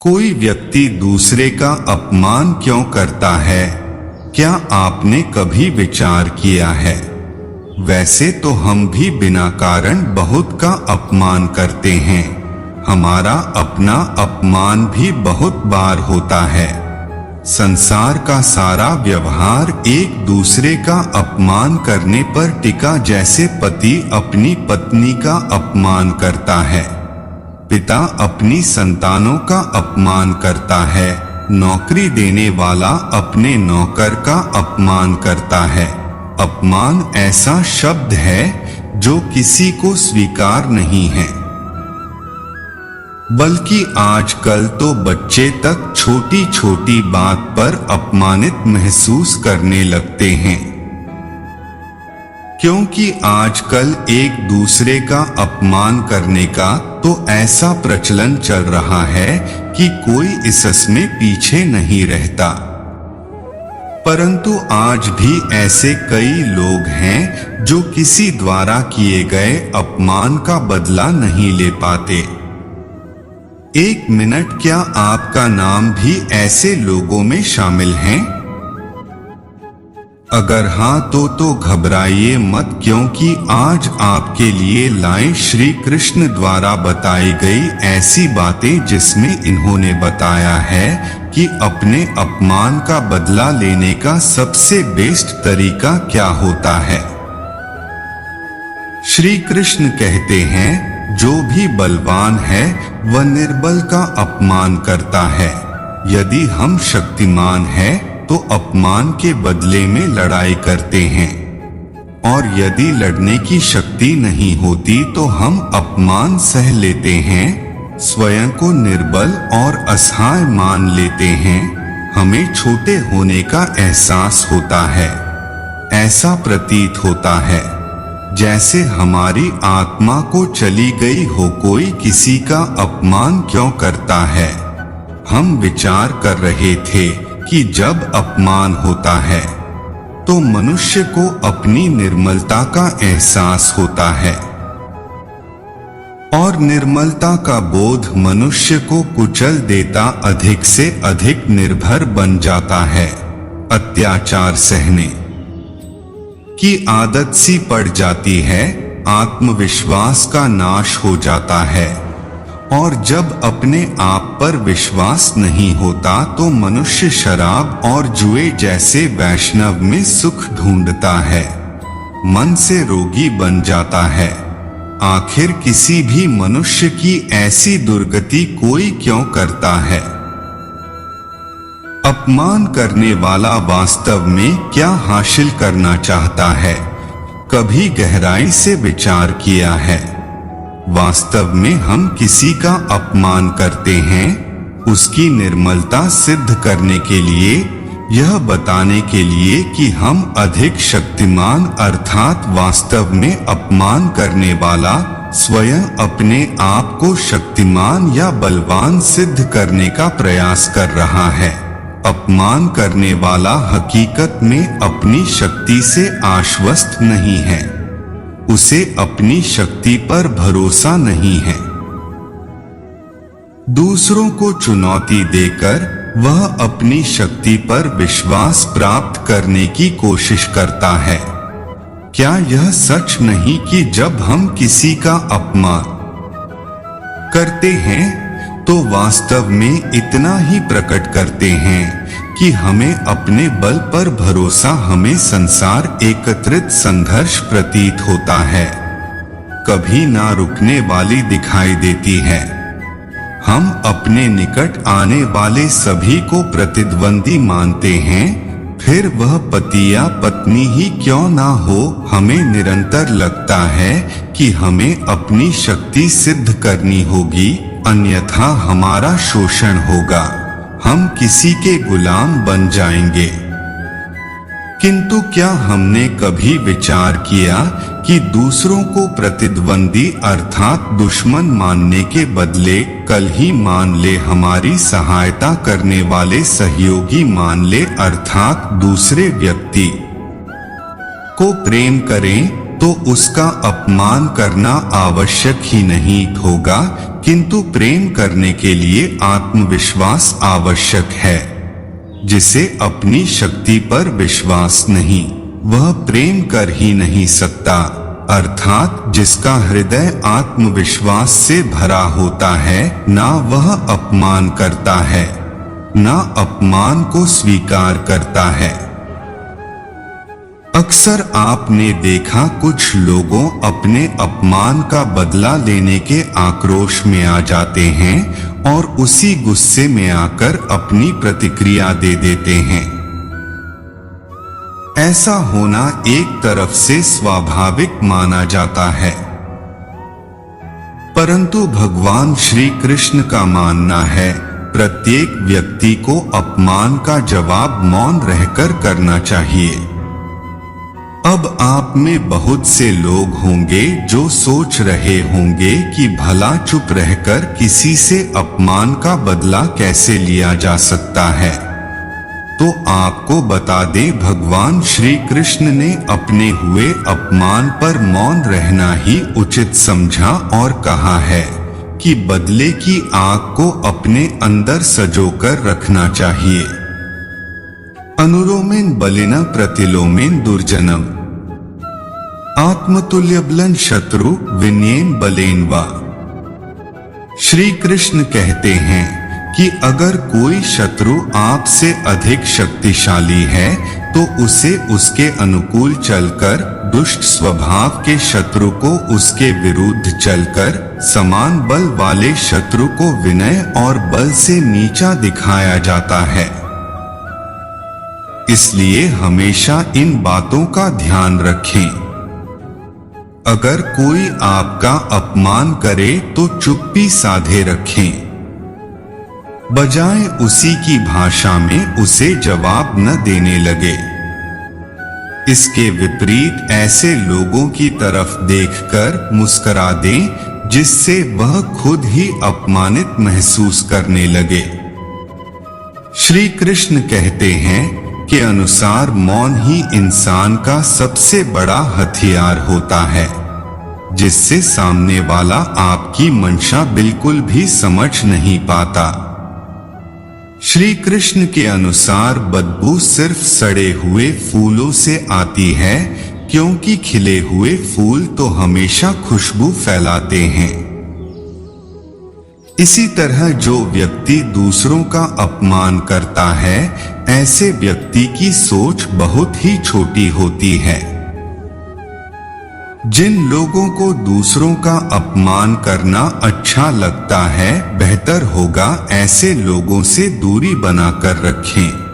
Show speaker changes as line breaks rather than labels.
कोई व्यक्ति दूसरे का अपमान क्यों करता है? क्या आपने कभी विचार किया है? वैसे तो हम भी बिना कारण बहुत का अपमान करते हैं। हमारा अपना अपमान भी बहुत बार होता है। संसार का सारा व्यवहार एक दूसरे का अपमान करने पर टिका, जैसे पति अपनी पत्नी का अपमान करता है, पिता अपनी संतानों का अपमान करता है, नौकरी देने वाला अपने नौकर का अपमान करता है। अपमान ऐसा शब्द है जो किसी को स्वीकार नहीं है, बल्कि आजकल तो बच्चे तक छोटी छोटी बात पर अपमानित महसूस करने लगते हैं, क्योंकि आजकल एक दूसरे का अपमान करने का तो ऐसा प्रचलन चल रहा है कि कोई इसमें पीछे नहीं रहता। परंतु आज भी ऐसे कई लोग हैं जो किसी द्वारा किए गए अपमान का बदला नहीं ले पाते। एक मिनट, क्या आपका नाम भी ऐसे लोगों में शामिल है? अगर हाँ तो घबराइए मत, क्योंकि आज आपके लिए लाए श्री कृष्ण द्वारा बताई गई ऐसी बातें जिसमें इन्होंने बताया है कि अपने अपमान का बदला लेने का सबसे बेस्ट तरीका क्या होता है। श्री कृष्ण कहते हैं, जो भी बलवान है वह निर्बल का अपमान करता है। यदि हम शक्तिमान हैं तो अपमान के बदले में लड़ाई करते हैं, और यदि लड़ने की शक्ति नहीं होती तो हम अपमान सह लेते हैं, स्वयं को निर्बल और असहाय मान लेते हैं। हमें छोटे होने का एहसास होता है। ऐसा प्रतीत होता है जैसे हमारी आत्मा को चली गई हो। कोई किसी का अपमान क्यों करता है? हम विचार कर रहे थे कि जब अपमान होता है तो मनुष्य को अपनी निर्मलता का एहसास होता है, और निर्मलता का बोध मनुष्य को कुचल देता, अधिक से अधिक निर्भर बन जाता है। अत्याचार सहने की आदत सी पड़ जाती है, आत्मविश्वास का नाश हो जाता है, और जब अपने आप पर विश्वास नहीं होता तो मनुष्य शराब और जुए जैसे वैष्णव में सुख ढूंढता है, मन से रोगी बन जाता है। आखिर किसी भी मनुष्य की ऐसी दुर्गति कोई क्यों करता है? अपमान करने वाला वास्तव में क्या हासिल करना चाहता है? कभी गहराई से विचार किया है? वास्तव में हम किसी का अपमान करते हैं उसकी निर्मलता सिद्ध करने के लिए, यह बताने के लिए कि हम अधिक शक्तिमान, अर्थात वास्तव में अपमान करने वाला स्वयं अपने आप को शक्तिमान या बलवान सिद्ध करने का प्रयास कर रहा है। अपमान करने वाला हकीकत में अपनी शक्ति से आश्वस्त नहीं है, उसे अपनी शक्ति पर भरोसा नहीं है। दूसरों को चुनौती देकर वह अपनी शक्ति पर विश्वास प्राप्त करने की कोशिश करता है। क्या यह सच नहीं कि जब हम किसी का अपमान करते हैं तो वास्तव में इतना ही प्रकट करते हैं कि हमें अपने बल पर भरोसा, हमें संसार एकत्रित संघर्ष प्रतीत होता है, कभी ना रुकने वाली दिखाई देती है। हम अपने निकट आने वाले सभी को प्रतिद्वंदी मानते हैं, फिर वह पति या पत्नी ही क्यों ना हो, हमें निरंतर लगता है कि हमें अपनी शक्ति सिद्ध करनी होगी, अन्यथा हमारा शोषण होगा, हम किसी के गुलाम बन जाएंगे। किंतु क्या हमने कभी विचार किया कि दूसरों को प्रतिद्वंदी अर्थात दुश्मन मानने के बदले कल ही मान ले, हमारी सहायता करने वाले सहयोगी मान ले, अर्थात दूसरे व्यक्ति को प्रेम करें, तो उसका अपमान करना आवश्यक ही नहीं होगा, किंतु प्रेम करने के लिए आत्मविश्वास आवश्यक है। जिसे अपनी शक्ति पर विश्वास नहीं, वह प्रेम कर ही नहीं सकता। अर्थात जिसका हृदय आत्मविश्वास से भरा होता है, ना वह अपमान करता है, ना अपमान को स्वीकार करता है। अक्सर आपने देखा कुछ लोगों अपने अपमान का बदला लेने के आक्रोश में आ जाते हैं और उसी गुस्से में आकर अपनी प्रतिक्रिया दे देते हैं। ऐसा होना एक तरफ से स्वाभाविक माना जाता है, परंतु भगवान श्री कृष्ण का मानना है प्रत्येक व्यक्ति को अपमान का जवाब मौन रहकर करना चाहिए। अब आप में बहुत से लोग होंगे जो सोच रहे होंगे कि भला चुप रहकर किसी से अपमान का बदला कैसे लिया जा सकता है। तो आपको बता दें, भगवान श्री कृष्ण ने अपने हुए अपमान पर मौन रहना ही उचित समझा और कहा है कि बदले की आग को अपने अंदर संजोकर रखना चाहिए। अनुलोमेन बलिना प्रतिलोमेन दुर्जनम आत्मतुल्यबलन शत्रु विनयेन बलेन वा। श्री कृष्ण कहते हैं कि अगर कोई शत्रु आपसे अधिक शक्तिशाली है तो उसे उसके अनुकूल चलकर, दुष्ट स्वभाव के शत्रु को उसके विरुद्ध चलकर, समान बल वाले शत्रु को विनय और बल से नीचा दिखाया जाता है। इसलिए हमेशा इन बातों का ध्यान रखें। अगर कोई आपका अपमान करे तो चुप्पी साधे रखें, बजाय उसी की भाषा में उसे जवाब न देने लगे। इसके विपरीत ऐसे लोगों की तरफ देखकर मुस्कुरा दें जिससे वह खुद ही अपमानित महसूस करने लगे। श्री कृष्ण कहते हैं के अनुसार मौन ही इंसान का सबसे बड़ा हथियार होता है, जिससे सामने वाला आपकी मंशा बिल्कुल भी समझ नहीं पाता। श्री कृष्ण के अनुसार बदबू सिर्फ सड़े हुए फूलों से आती है, क्योंकि खिले हुए फूल तो हमेशा खुशबू फैलाते हैं। इसी तरह जो व्यक्ति दूसरों का अपमान करता है, ऐसे व्यक्ति की सोच बहुत ही छोटी होती है। जिन लोगों को दूसरों का अपमान करना अच्छा लगता है, बेहतर होगा ऐसे लोगों से दूरी बनाकर रखें।